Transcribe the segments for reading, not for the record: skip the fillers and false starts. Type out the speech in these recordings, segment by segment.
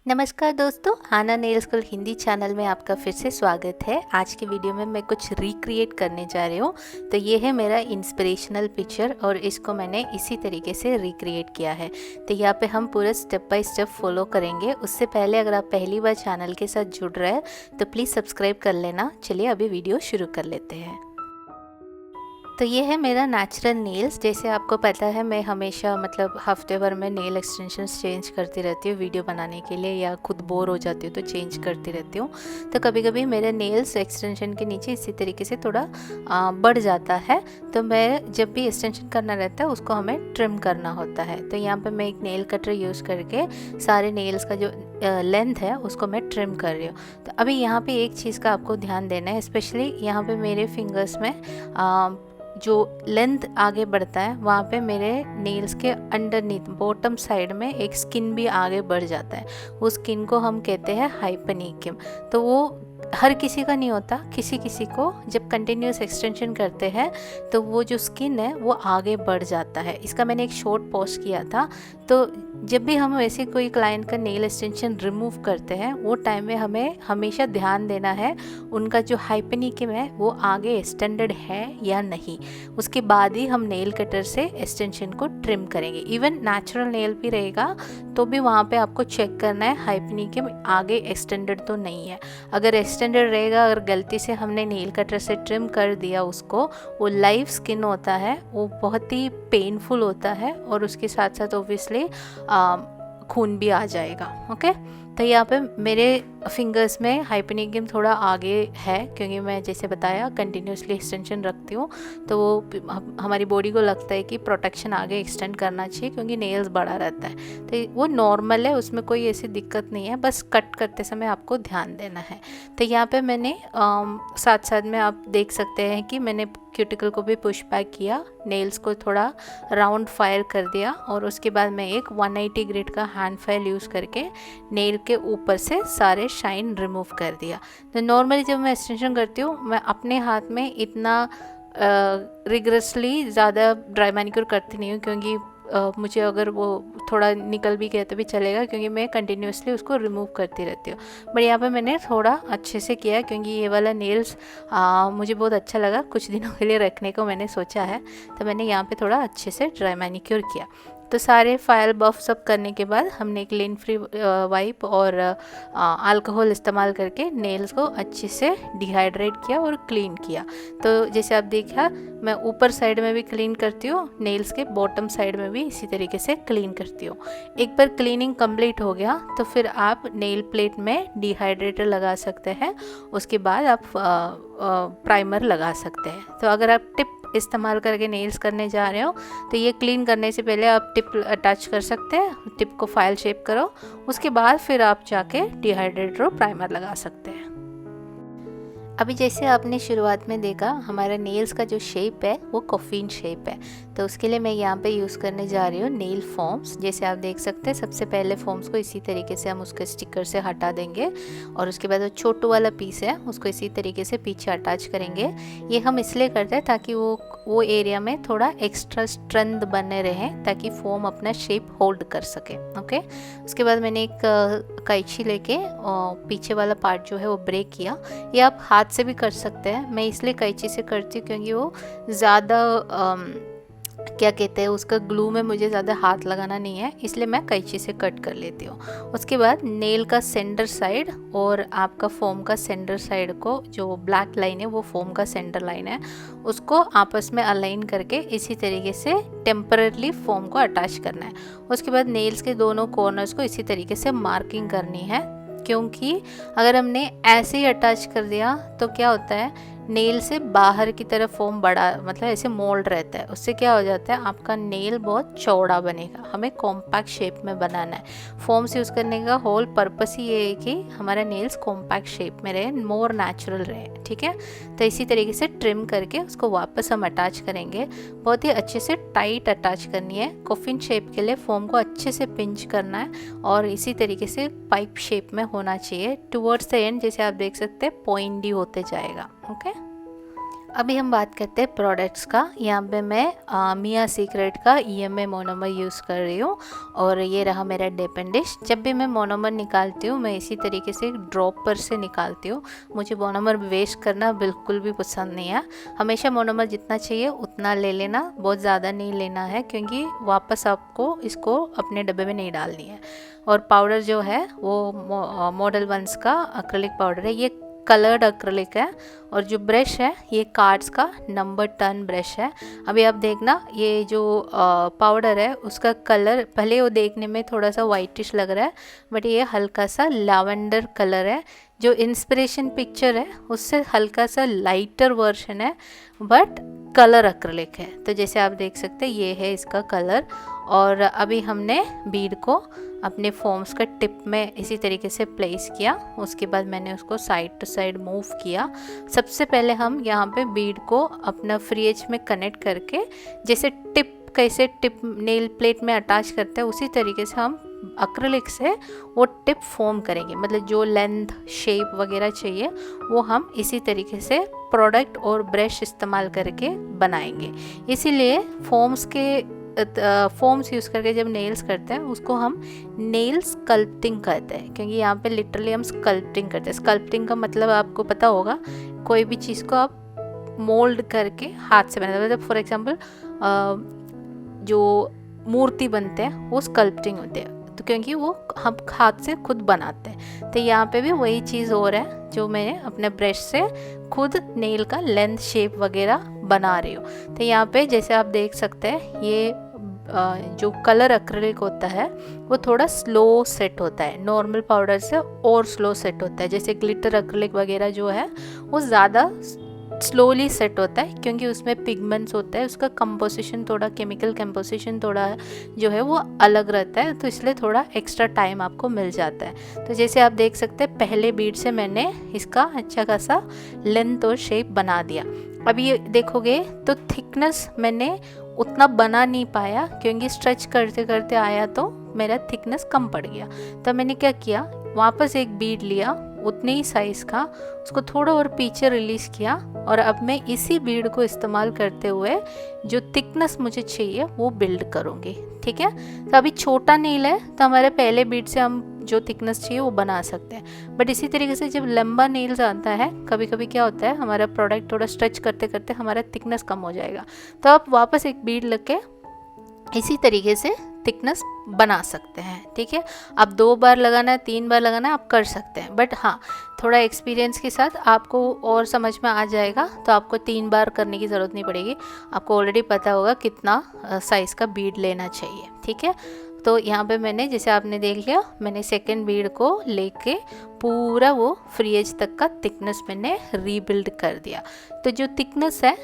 नमस्कार दोस्तों, आना नेल स्कूल हिंदी चैनल में आपका फिर से स्वागत है। आज की वीडियो में मैं कुछ रिक्रिएट करने जा रही हूँ। तो ये है मेरा इंस्पिरेशनल पिक्चर और इसको मैंने इसी तरीके से रिक्रिएट किया है। तो यहाँ पे हम पूरा स्टेप बाय स्टेप फॉलो करेंगे। उससे पहले अगर आप पहली बार चैनल के साथ जुड़ रहे हैं तो प्लीज़ सब्सक्राइब कर लेना। चलिए अभी वीडियो शुरू कर लेते हैं। तो ये है मेरा नेचुरल नेल्स। जैसे आपको पता है मैं हमेशा हफ्ते भर में नेल एक्सटेंशंस चेंज करती रहती हूँ वीडियो बनाने के लिए, या खुद बोर हो जाती हूँ तो चेंज करती रहती हूँ। तो कभी कभी मेरे नेल्स एक्सटेंशन के नीचे इसी तरीके से थोड़ा बढ़ जाता है। तो मैं जब भी एक्सटेंशन करना रहता है उसको हमें ट्रिम करना होता है। तो यहाँ पर मैं एक नेल कटर यूज़ करके सारे नेल्स का जो लेंथ है उसको मैं ट्रिम कर रही हूँ। तो अभी यहाँ पे एक चीज़ का आपको ध्यान देना है, स्पेशली यहाँ पे मेरे फिंगर्स में जो लेंथ आगे बढ़ता है वहाँ पे मेरे नेल्स के अंडरनीथ बॉटम साइड में एक स्किन भी आगे बढ़ जाता है। उस स्किन को हम कहते हैं हाइपनीकियम। तो वो हर किसी का नहीं होता, किसी किसी को जब कंटिन्यूस एक्सटेंशन करते हैं तो वो जो स्किन है वो आगे बढ़ जाता है। इसका मैंने एक शॉर्ट पोस्ट किया था। तो जब भी हम वैसे कोई क्लाइंट का नेल एक्सटेंशन रिमूव करते हैं वो टाइम में हमें हमेशा ध्यान देना है उनका जो हाइपनीकियम है वो आगे एक्सटेंडेड है या नहीं। उसके बाद ही हम नेल कटर से एक्सटेंशन को ट्रिम करेंगे। इवन नेचुरल नेल भी रहेगा तो भी वहाँ पे आपको चेक करना है हाइपनीकियम आगे एक्सटेंडेड तो नहीं है। अगर एक्सटेंडेड रहेगा, अगर गलती से हमने नेल कटर से ट्रिम कर दिया उसको, वो लाइव स्किन होता है, वो बहुत ही पेनफुल होता है और उसके साथ साथ ऑब्वियसली खून भी आ जाएगा। ओके, तो यहाँ पे मेरे फिंगर्स में हाइपनीकियम थोड़ा आगे है क्योंकि मैं जैसे बताया कंटिन्यूसली एक्सटेंशन रखती हूँ। तो वो हमारी बॉडी को लगता है कि प्रोटेक्शन आगे एक्सटेंड करना चाहिए क्योंकि नेल्स बड़ा रहता है। तो वो नॉर्मल है, उसमें कोई ऐसी दिक्कत नहीं है, बस कट करते समय आपको ध्यान देना है। तो यहाँ पे मैंने साथ साथ में आप देख सकते हैं कि मैंने क्यूटिकल को भी पुश बैक किया, नेल्स को थोड़ा राउंड फायर कर दिया और उसके बाद मैं एक 180 ग्रेड का हैंड फाइल यूज़ करके नेल के ऊपर से सारे शाइन रिमूव कर दिया। तो नॉर्मली जब मैं एक्सटेंशन करती हूँ मैं अपने हाथ में इतना रिगरसली ज़्यादा ड्राई मैनिक्योर करती नहीं हूँ क्योंकि मुझे अगर वो थोड़ा निकल भी गया तो भी चलेगा क्योंकि मैं कंटिन्यूसली उसको रिमूव करती रहती हूँ। बट यहाँ पे मैंने थोड़ा अच्छे से किया क्योंकि ये वाला नेल्स मुझे बहुत अच्छा लगा, कुछ दिनों के लिए रखने को मैंने सोचा है। तो मैंने यहाँ पे थोड़ा अच्छे से ड्राई मैनिक्योर किया। तो सारे फाइल बफ सब करने के बाद हमने एक लिन फ्री वाइप और अल्कोहल इस्तेमाल करके नेल्स को अच्छे से डिहाइड्रेट किया और क्लीन किया। तो जैसे आप देखा मैं ऊपर साइड में भी क्लीन करती हूँ, नेल्स के बॉटम साइड में भी इसी तरीके से क्लीन करती हूँ। एक बार क्लीनिंग कंप्लीट हो गया तो फिर आप नेल प्लेट में डिहाइड्रेटर लगा सकते हैं। उसके बाद आप प्राइमर लगा सकते हैं। तो अगर आप टिप इस्तेमाल करके नेल्स करने जा रहे हो तो ये क्लीन करने से पहले आप टिप अटैच कर सकते हैं, टिप को फाइल शेप करो, उसके बाद फिर आप जाके डिहाइड्रेटर और प्राइमर लगा सकते हैं। अभी जैसे आपने शुरुआत में देखा हमारा नेल्स का जो शेप है वो कॉफिन शेप है। तो उसके लिए मैं यहाँ पे यूज़ करने जा रही हूँ नेल फॉर्म्स। जैसे आप देख सकते हैं सबसे पहले फॉर्म्स को इसी तरीके से हम उसके स्टिकर से हटा देंगे और उसके बाद वो छोटू वाला पीस है उसको इसी तरीके से पीछे अटैच करेंगे। ये हम इसलिए करते हैं ताकि वो एरिया में थोड़ा एक्स्ट्रा स्ट्रेंथ बने रहे ताकि फॉर्म अपना शेप होल्ड कर सके। ओके, उसके बाद मैंने एक कैंची लेके पीछे वाला पार्ट जो है वो ब्रेक किया। ये आप हाथ से भी कर सकते हैं, मैं इसलिए कैंची से करती हूँ क्योंकि वो ज़्यादा क्या कहते हैं उसका ग्लू में मुझे ज़्यादा हाथ लगाना नहीं है, इसलिए मैं कैंची से कट कर लेती हूँ। उसके बाद नेल का सेंटर साइड और आपका फोम का सेंटर साइड को जो ब्लैक लाइन है वो फोम का सेंटर लाइन है, उसको आपस में अलाइन करके इसी तरीके से टेम्पररी फोम को अटैच करना है। उसके बाद नेल्स के दोनों कॉर्नर्स को इसी तरीके से मार्किंग करनी है क्योंकि अगर हमने ऐसे ही अटैच कर दिया तो क्या होता है नेल से बाहर की तरफ फोम बड़ा ऐसे मोल्ड रहता है, उससे क्या हो जाता है आपका नेल बहुत चौड़ा बनेगा। हमें कॉम्पैक्ट शेप में बनाना है। फोम्स यूज़ करने का होल पर्पस ही ये है कि हमारा नेल्स कॉम्पैक्ट शेप में रहे, मोर नेचुरल रहे। ठीक है, तो इसी तरीके से ट्रिम करके उसको वापस हम अटैच करेंगे। बहुत ही अच्छे से टाइट अटैच करनी है। कॉफिन शेप के लिए फोम को अच्छे से पिंच करना है और इसी तरीके से पाइप शेप में होना चाहिए। टुवर्ड्स द एंड जैसे आप देख सकते हैं पॉइंटी होते जाएगा। ओके, अभी हम बात करते हैं प्रोडक्ट्स का। यहाँ पे मैं मिया सीक्रेट का EMA मोनोमर यूज़ कर रही हूँ और ये रहा मेरा डेपन डिश। जब भी मैं मोनोमर निकालती हूँ मैं इसी तरीके से ड्रॉपर से निकालती हूँ। मुझे मोनोमर वेस्ट करना बिल्कुल भी पसंद नहीं है। हमेशा मोनोमर जितना चाहिए उतना ले लेना, बहुत ज़्यादा नहीं लेना है, क्योंकि वापस आपको इसको अपने डब्बे में नहीं डालनी है। और पाउडर जो है वो मॉडल वंस का एक्रिलिक पाउडर है, ये कलर्ड एक्रिलिक है। और जो ब्रश है ये कार्ड्स का नंबर 10 ब्रश है। अभी आप देखना ये जो पाउडर है उसका कलर पहले वो देखने में थोड़ा सा वाइटिश लग रहा है, बट ये हल्का सा लैवेंडर कलर है। जो इंस्पिरेशन पिक्चर है उससे हल्का सा लाइटर वर्जन है, बट कलर एक्रिलिक है। तो जैसे आप देख सकते हैं ये है इसका कलर। और अभी हमने बीड को अपने फोम्स का टिप में इसी तरीके से प्लेस किया। उसके बाद मैंने उसको साइड टू साइड मूव किया। सबसे पहले हम यहाँ पे बीड को अपना फ्री एज में कनेक्ट करके, जैसे कैसे टिप नेल प्लेट में अटैच करते हैं उसी तरीके से हम एक्रिलिक से वो टिप फॉर्म करेंगे। मतलब जो लेंथ शेप वगैरह चाहिए वो हम इसी तरीके से प्रोडक्ट और ब्रश इस्तेमाल करके बनाएंगे। इसीलिए फोम्स यूज़ करके जब नेल्स करते हैं उसको हम नेल स्कल्पटिंग कहते हैं, क्योंकि यहाँ पे लिटरली हम स्कल्पटिंग करते हैं। स्कल्पटिंग का मतलब आपको पता होगा, कोई भी चीज़ को आप मोल्ड करके हाथ से बनाते हैं। मतलब फॉर एग्जांपल जो मूर्ति बनते हैं वो स्कल्पटिंग होते हैं, तो क्योंकि वो हम हाथ से खुद बनाते हैं। तो यहाँ पे भी वही चीज़ हो रहा है, जो मैं अपने ब्रश से खुद नेल का लेंथ शेप वगैरह बना रही हूँ। तो यहाँ पे जैसे आप देख सकते हैं ये जो कलर एक्रिलिक होता है वो थोड़ा स्लो सेट होता है, नॉर्मल पाउडर से और स्लो सेट होता है। जैसे ग्लिटर एक्रिलिक वगैरह जो है वो ज़्यादा स्लोली सेट होता है, क्योंकि उसमें पिगमेंट्स होता है, उसका कंपोजिशन थोड़ा केमिकल कंपोजिशन थोड़ा जो है वो अलग रहता है, तो इसलिए थोड़ा एक्स्ट्रा टाइम आपको मिल जाता है। तो जैसे आप देख सकते हैं पहले बीड से मैंने इसका अच्छा खासा लेंथ और शेप बना दिया। अभी ये देखोगे तो थिकनेस मैंने उतना बना नहीं पाया, क्योंकि स्ट्रेच करते करते आया तो मेरा थिकनेस कम पड़ गया। तो मैंने क्या किया, वापस एक बीड लिया उतने ही साइज़ का, उसको थोड़ा और पीछे रिलीज़ किया, और अब मैं इसी बीड को इस्तेमाल करते हुए जो थिकनेस मुझे चाहिए वो बिल्ड करूँगी। ठीक है, तो अभी छोटा नेल है तो हमारे पहले बीड से हम जो थिकनेस चाहिए वो बना सकते हैं, बट इसी तरीके से जब लंबा नेल्स आता है कभी कभी क्या होता है हमारा प्रोडक्ट थोड़ा स्ट्रेच करते करते हमारा थिकनेस कम हो जाएगा। तो आप वापस एक बीड लेके इसी तरीके से थिकनेस बना सकते हैं। ठीक है, आप 2 बार लगाना है 3 बार लगाना है आप कर सकते हैं, बट हाँ थोड़ा एक्सपीरियंस के साथ आपको और समझ में आ जाएगा, तो आपको 3 बार करने की ज़रूरत नहीं पड़ेगी। आपको ऑलरेडी पता होगा कितना साइज़ का बीड लेना चाहिए। ठीक है, तो यहाँ पे मैंने जैसे आपने देख लिया, मैंने सेकेंड बीड को लेके पूरा वो फ्री एज तक का थिकनेस मैंने रीबिल्ड कर दिया। तो जो थिकनेस है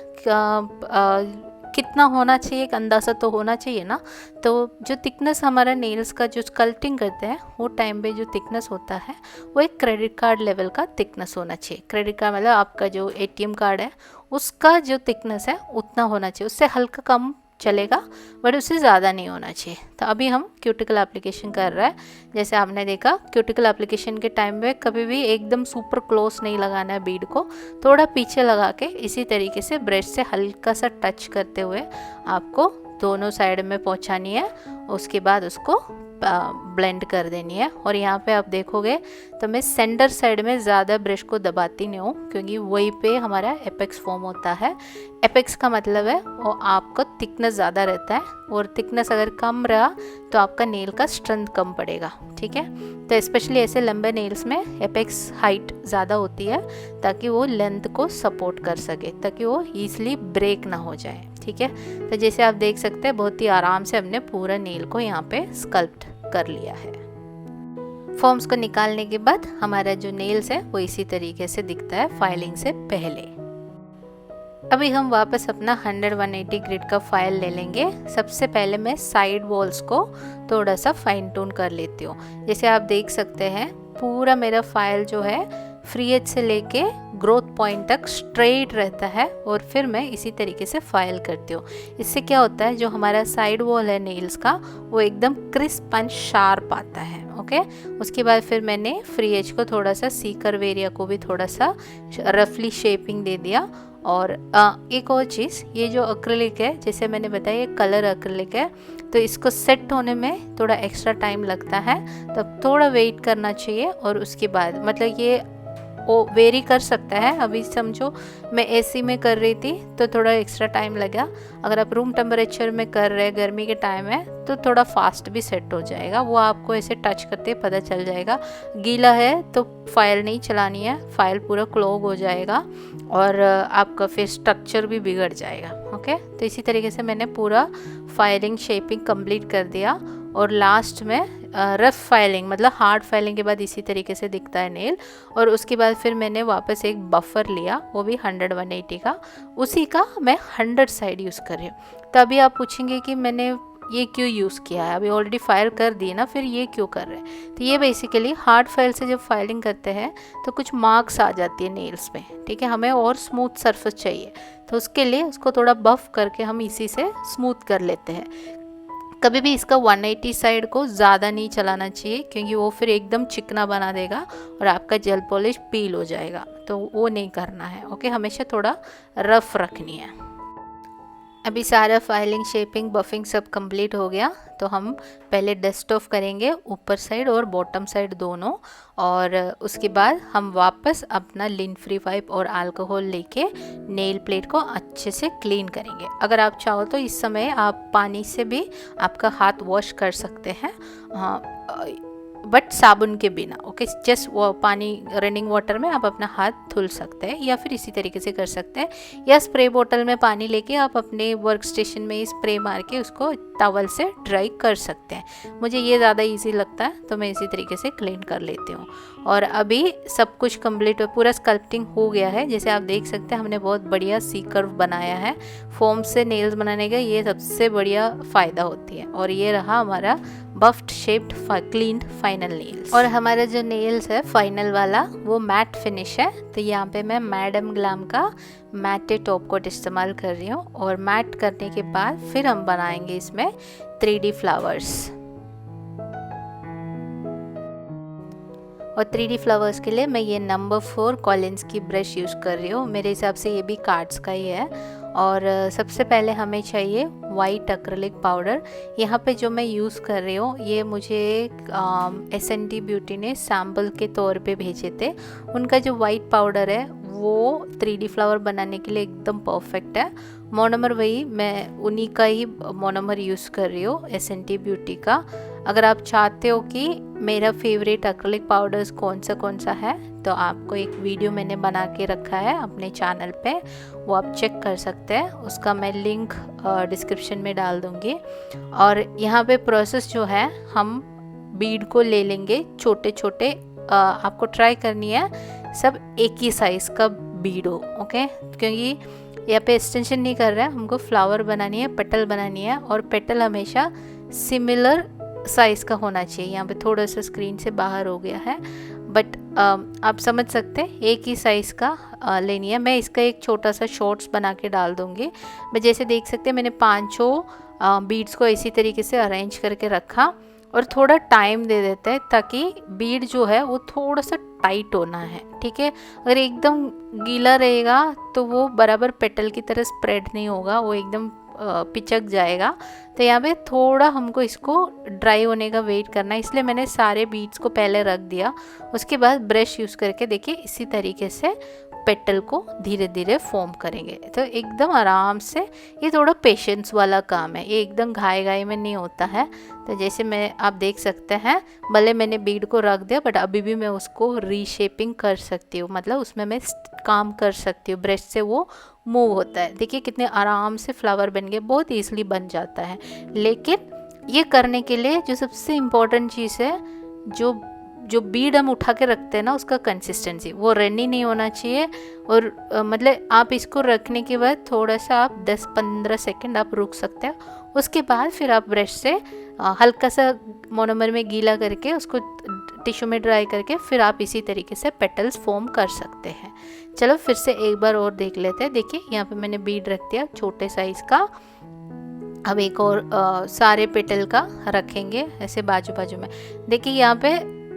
कितना होना चाहिए, एक अंदाज़ा तो होना चाहिए ना। तो जो थिकनेस हमारा नेल्स का जो स्कल्पटिंग करते हैं वो टाइम पे जो थिकनेस होता है वो एक क्रेडिट कार्ड लेवल का थिकनेस होना चाहिए। क्रेडिट कार्ड मतलब आपका जो ATM कार्ड है उसका जो थिकनेस है उतना होना चाहिए, उससे हल्का कम चलेगा बट उससे ज़्यादा नहीं होना चाहिए। तो अभी हम क्यूटिकल एप्लीकेशन कर रहा है। जैसे आपने देखा क्यूटिकल एप्लीकेशन के टाइम में कभी भी एकदम सुपर क्लोज नहीं लगाना है बीड को, थोड़ा पीछे लगा के इसी तरीके से ब्रश से हल्का सा टच करते हुए आपको दोनों साइड में पहुंचानी है, उसके बाद उसको ब्लेंड कर देनी है। और यहाँ पे आप देखोगे तो मैं सेंटर साइड में ज़्यादा ब्रश को दबाती नहीं हूँ, क्योंकि वहीं पे हमारा एपेक्स फॉर्म होता है। एपेक्स का मतलब है वो आपका थिकनेस ज़्यादा रहता है, और थिकनेस अगर कम रहा तो आपका नेल का स्ट्रेंथ कम पड़ेगा। ठीक है, तो स्पेशली ऐसे लंबे नेल्स में एपेक्स हाइट ज़्यादा होती है ताकि वो लेंथ को सपोर्ट कर सके, ताकि वो ईजिली ब्रेक ना हो जाए। ठीक है, तो जैसे आप देख सकते हैं बहुत ही आराम से हमने पूरा नेल को यहाँ पे स्कल्प्ट कर लिया है। फॉर्म्स को निकालने के बाद हमारा जो नेल्स है वो इसी तरीके से दिखता है फाइलिंग से पहले। अभी हम वापस अपना 100-180 ग्रिड का फाइल ले लेंगे। सबसे पहले मैं साइड वॉल्स को थोड़ा सा फाइन टून कर लेती हूँ। जैसे आप देख सकते हैं पूरा मेरा फाइल जो है फ्री एज से लेके ग्रोथ पॉइंट तक स्ट्रेट रहता है, और फिर मैं इसी तरीके से फाइल करती हूँ। इससे क्या होता है, जो हमारा साइड वॉल है नेल्स का वो एकदम क्रिस्प एंड शार्प आता है। ओके, उसके बाद फिर मैंने फ्री एज को थोड़ा सा, सी कर्व एरिया को भी थोड़ा सा रफली शेपिंग दे दिया। और एक और चीज़, ये जो एक्रिलिक है, जैसे मैंने बताया ये कलर एक्रिलिक है, तो इसको सेट होने में थोड़ा एक्स्ट्रा टाइम लगता है, तब थोड़ा वेट करना चाहिए। और उसके बाद मतलब ये वो वेरी कर सकता है। अभी समझो मैं एसी में कर रही थी तो थोड़ा एक्स्ट्रा टाइम लगा, अगर आप रूम टेम्परेचर में कर रहे हैं, गर्मी के टाइम है, तो थोड़ा फास्ट भी सेट हो जाएगा। वो आपको ऐसे टच करते पता चल जाएगा। गीला है तो फाइल नहीं चलानी है, फाइल पूरा क्लॉग हो जाएगा और आपका फिर स्ट्रक्चर भी बिगड़ जाएगा। ओके, तो इसी तरीके से मैंने पूरा फाइलिंग शेपिंग कंप्लीट कर दिया। और लास्ट में रफ फाइलिंग, मतलब हार्ड फाइलिंग के बाद इसी तरीके से दिखता है नेल। और उसके बाद फिर मैंने वापस एक बफर लिया, वो भी 100-180 का, उसी का मैं 100 साइड यूज़ कर रही हूँ। तभी आप पूछेंगे कि मैंने ये क्यों यूज़ किया है, अभी ऑलरेडी फाइल कर दिए ना, फिर ये क्यों कर रहे हैं। तो ये बेसिकली हार्ड फाइल से जब फाइलिंग करते हैं तो कुछ मार्क्स आ जाती है नेल्स में, ठीक है, हमें और स्मूथ सरफेस चाहिए, तो उसके लिए उसको थोड़ा बफ करके हम इसी से स्मूथ कर लेते हैं। कभी भी इसका 180 साइड को ज़्यादा नहीं चलाना चाहिए, क्योंकि वो फिर एकदम चिकना बना देगा और आपका जेल पॉलिश पील हो जाएगा, तो वो नहीं करना है। ओके, हमेशा थोड़ा रफ रखनी है। अभी सारा फाइलिंग शेपिंग बफिंग सब कंप्लीट हो गया, तो हम पहले डस्ट ऑफ करेंगे ऊपर साइड और बॉटम साइड दोनों, और उसके बाद हम वापस अपना लिन फ्री वाइप और अल्कोहल लेके नेल प्लेट को अच्छे से क्लीन करेंगे। अगर आप चाहो तो इस समय आप पानी से भी आपका हाथ वॉश कर सकते हैं, बट साबुन के बिना। ओके, जस्ट वो पानी रनिंग वाटर में आप अपना हाथ धुल सकते हैं, या फिर इसी तरीके से कर सकते हैं, या स्प्रे बोतल में पानी लेके आप अपने वर्क स्टेशन में स्प्रे मार के उसको टॉवल से ड्राई कर सकते हैं। मुझे ये ज़्यादा इजी लगता है, तो मैं इसी तरीके से क्लीन कर लेती हूँ। और अभी सब कुछ कंप्लीट, पूरा स्कल्पटिंग हो गया है। जैसे आप देख सकते हैं हमने बहुत बढ़िया सी कर्व बनाया है। फोम से नेल्स बनाने का ये सबसे बढ़िया फ़ायदा होती है। और ये रहा हमारा buffed shaped cleaned final nails. और हमारा जो नेल्स है फाइनल वाला वो मैट फिनिश है, तो यहाँ पे मैं मैडम ग्लैम का मैटे टॉप कोट इस्तेमाल कर रही हूँ। और मैट करने के बाद फिर हम बनाएंगे इसमें 3D फ्लावर्स। और 3D फ्लावर्स के लिए मैं ये नंबर 4 कॉलिन्स की ब्रश यूज़ कर रही हूँ। मेरे हिसाब से ये भी कार्ड्स का ही है। और सबसे पहले हमें चाहिए वाइट एक्रिलिक पाउडर। यहाँ पे जो मैं यूज़ कर रही हूँ ये मुझे S&D ब्यूटी ने सैम्पल के तौर पे भेजे थे। उनका जो वाइट पाउडर है वो 3D फ्लावर बनाने के लिए एकदम परफेक्ट है। मोनोमर वही, मैं उन्हीं का ही मोनोमर यूज़ कर रही हूँ, S&D ब्यूटी का। अगर आप चाहते हो कि मेरा फेवरेट एक्रिलिक पाउडर्स कौन सा है, तो आपको एक वीडियो मैंने बना के रखा है अपने चैनल पे, वो आप चेक कर सकते हैं। उसका मैं लिंक डिस्क्रिप्शन में डाल दूँगी। और यहाँ पे प्रोसेस जो है, हम बीड को ले लेंगे छोटे छोटे, आपको ट्राई करनी है सब एक ही साइज़ का बीड हो। ओके, क्योंकि यहाँ पे एक्सटेंशन नहीं कर रहा है, हमको फ्लावर बनानी है, पेटल बनानी है, और पेटल हमेशा सिमिलर साइज़ का होना चाहिए। यहाँ पे थोड़ा सा स्क्रीन से बाहर हो गया है, बट आप समझ सकते हैं एक ही साइज़ का लेनी है। मैं इसका एक छोटा सा शॉर्ट्स बना के डाल दूँगी। मैं जैसे देख सकते हैं मैंने 5 बीड्स को इसी तरीके से अरेंज करके रखा, और थोड़ा टाइम दे देते हैं ताकि बीड जो है वो थोड़ा सा टाइट होना है, ठीक है। अगर एकदम गीला रहेगा तो वो बराबर पेटल की तरह स्प्रेड नहीं होगा, वो एकदम पिचक जाएगा। तो यहाँ पे थोड़ा हमको इसको ड्राई होने का वेट करना है, इसलिए मैंने सारे बीड्स को पहले रख दिया। उसके बाद ब्रश यूज़ करके देखिए इसी तरीके से पेटल को धीरे धीरे फॉर्म करेंगे, तो एकदम आराम से। ये थोड़ा पेशेंस वाला काम है, ये एकदम घाई में नहीं होता है। तो जैसे आप देख सकते हैं, भले मैंने बीड को रख दिया, बट अभी भी मैं उसको रीशेपिंग कर सकती हूँ, मतलब उसमें मैं काम कर सकती हूँ। ब्रश से वो मूव होता है। देखिए कितने आराम से फ्लावर बन गए, बहुत ईजिली बन जाता है। लेकिन ये करने के लिए जो सबसे इम्पोर्टेंट चीज़ है, जो बीड हम उठा के रखते हैं ना, उसका कंसिस्टेंसी, वो रनी नहीं होना चाहिए। और मतलब आप इसको रखने के बाद थोड़ा सा आप 10-15 सेकंड आप रुक सकते हैं। उसके बाद फिर आप ब्रश से हल्का सा मोनोमर में गीला करके उसको टिश्यू में ड्राई करके फिर आप इसी तरीके से पेटल्स फॉर्म कर सकते हैं। चलो फिर से एक बार और देख लेते हैं। देखिए यहाँ पे मैंने बीड रख दिया छोटे साइज़ का। अब एक और सारे पेटल का रखेंगे ऐसे बाजू बाजू में। देखिए यहाँ पे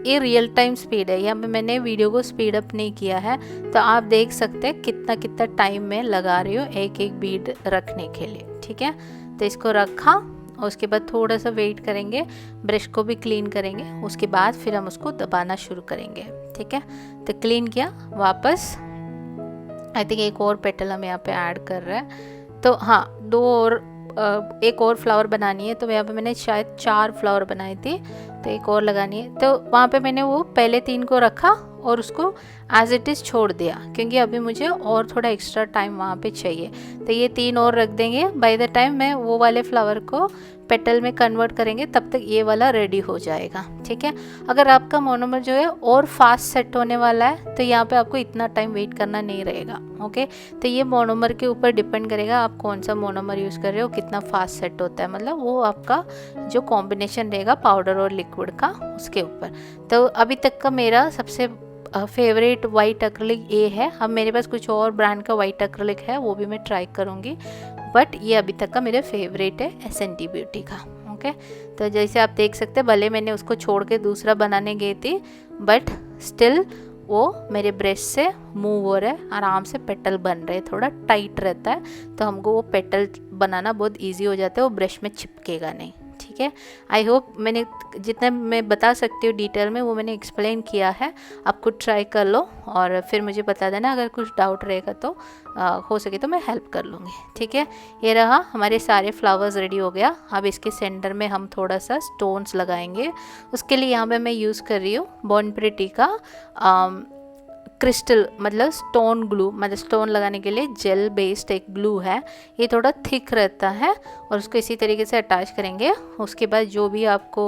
ये रियल टाइम स्पीड है, यहाँ पे मैंने वीडियो को स्पीड अप नहीं किया है, तो आप देख सकते हैं कितना कितना टाइम मैं लगा रही हूँ एक एक बीड रखने के लिए। ठीक है, तो इसको रखा और उसके बाद थोड़ा सा वेट करेंगे, ब्रश को भी क्लीन करेंगे, उसके बाद फिर हम उसको दबाना शुरू करेंगे। ठीक है, तो क्लीन किया वापस। आई थिंक एक और पेटल हम यहाँ पे ऐड कर रहे हैं, तो हाँ एक और फ्लावर बनानी है। तो यहाँ पे मैंने शायद 4 फ्लावर बनाए थे, तो एक और लगानी है। तो वहाँ पे मैंने वो पहले 3 को रखा और उसको एज इट इज़ छोड़ दिया, क्योंकि अभी मुझे और थोड़ा एक्स्ट्रा टाइम वहाँ पे चाहिए। तो ये 3 और रख देंगे। बाय द टाइम मैं वो वाले फ्लावर को पेटल में कन्वर्ट करेंगे तब तक ये वाला रेडी हो जाएगा। ठीक है, अगर आपका मोनोमर जो है और फास्ट सेट होने वाला है तो यहाँ पे आपको इतना टाइम वेट करना नहीं रहेगा। ओके, तो ये मोनोमर के ऊपर डिपेंड करेगा आप कौन सा मोनोमर यूज़ कर रहे हो, कितना फास्ट सेट होता है, मतलब वो आपका जो कॉम्बिनेशन रहेगा पाउडर और लिक्विड का उसके ऊपर। तो अभी तक का मेरा सबसे फेवरेट वाइट एक्रिलिक ये है। अब मेरे पास कुछ और ब्रांड का वाइट एक्रिलिक है, वो भी मैं ट्राई करूँगी, बट ये अभी तक का मेरा फेवरेट है S&T ब्यूटी का। ओके, तो जैसे आप देख सकते हैं, भले मैंने उसको छोड़ के दूसरा बनाने गई थी, बट स्टिल वो मेरे ब्रश से मूव हो रहा है, आराम से पेटल बन रहे हैं। थोड़ा टाइट रहता है तो हमको वो पेटल बनाना बहुत ईजी हो जाता है, वो ब्रश में चिपकेगा नहीं। ठीक है, आई होप मैंने जितना मैं बता सकती हूँ डिटेल में वो मैंने एक्सप्लेन किया है। आप खुद ट्राई कर लो और फिर मुझे बता देना, अगर कुछ डाउट रहेगा तो हो सके तो मैं हेल्प कर लूँगी। ठीक है, ये रहा हमारे सारे फ्लावर्स रेडी हो गया। अब इसके सेंटर में हम थोड़ा सा स्टोन्स लगाएंगे। उसके लिए यहाँ पे मैं यूज़ कर रही हूँ बॉर्न प्रिटी का क्रिस्टल, मतलब स्टोन ग्लू, मतलब स्टोन लगाने के लिए जेल बेस्ड एक ग्लू है। ये थोड़ा थिक रहता है और उसको इसी तरीके से अटैच करेंगे। उसके बाद जो भी आपको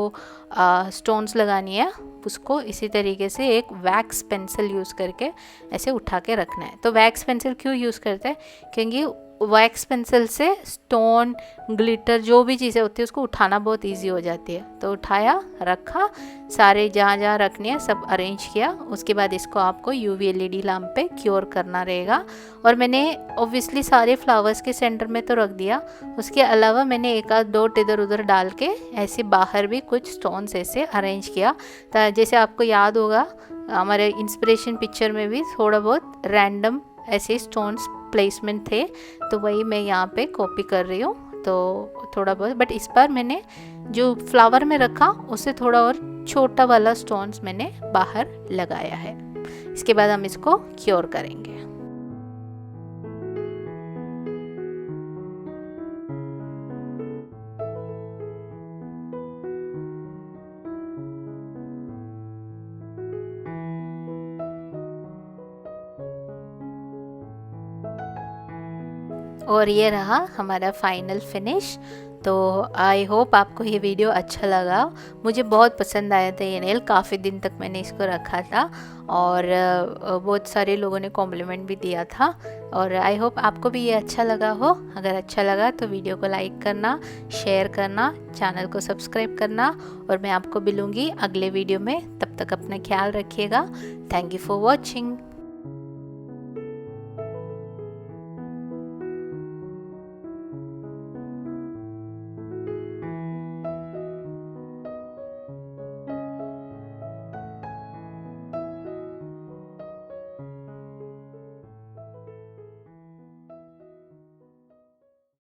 स्टोन्स लगानी है उसको इसी तरीके से एक वैक्स पेंसिल यूज़ करके ऐसे उठा के रखना है। तो वैक्स पेंसिल क्यों यूज़ करते हैं, क्योंकि वैक्स पेंसिल से स्टोन, ग्लिटर, जो भी चीज़ें होती है उसको उठाना बहुत इजी हो जाती है। तो उठाया, रखा, सारे जहाँ जहाँ रखने हैं सब अरेंज किया। उसके बाद इसको आपको UV LED लैम्प पे क्योर करना रहेगा। और मैंने ऑब्वियसली सारे फ्लावर्स के सेंटर में तो रख दिया, उसके अलावा मैंने एक आध डॉट इधर उधर डाल के ऐसे बाहर भी कुछ स्टोन्स ऐसे अरेंज किया। जैसे आपको याद होगा हमारे इंस्पिरेशन पिक्चर में भी थोड़ा बहुत रैंडम ऐसे स्टोन्स प्लेसमेंट थे, तो वही मैं यहाँ पे कॉपी कर रही हूँ। तो थोड़ा बहुत, बट इस बार मैंने जो फ्लावर में रखा उससे थोड़ा और छोटा वाला स्टोन्स मैंने बाहर लगाया है। इसके बाद हम इसको क्योर करेंगे। और ये रहा हमारा फाइनल फिनिश। तो आई होप आपको ये वीडियो अच्छा लगा। मुझे बहुत पसंद आया था ये नेल, काफ़ी दिन तक मैंने इसको रखा था और बहुत सारे लोगों ने कॉम्प्लीमेंट भी दिया था। और आई होप आपको भी ये अच्छा लगा हो। अगर अच्छा लगा तो वीडियो को लाइक करना, शेयर करना, चैनल को सब्सक्राइब करना, और मैं आपको मिलूँगी अगले वीडियो में। तब तक अपना ख्याल रखिएगा। Thank you for watching.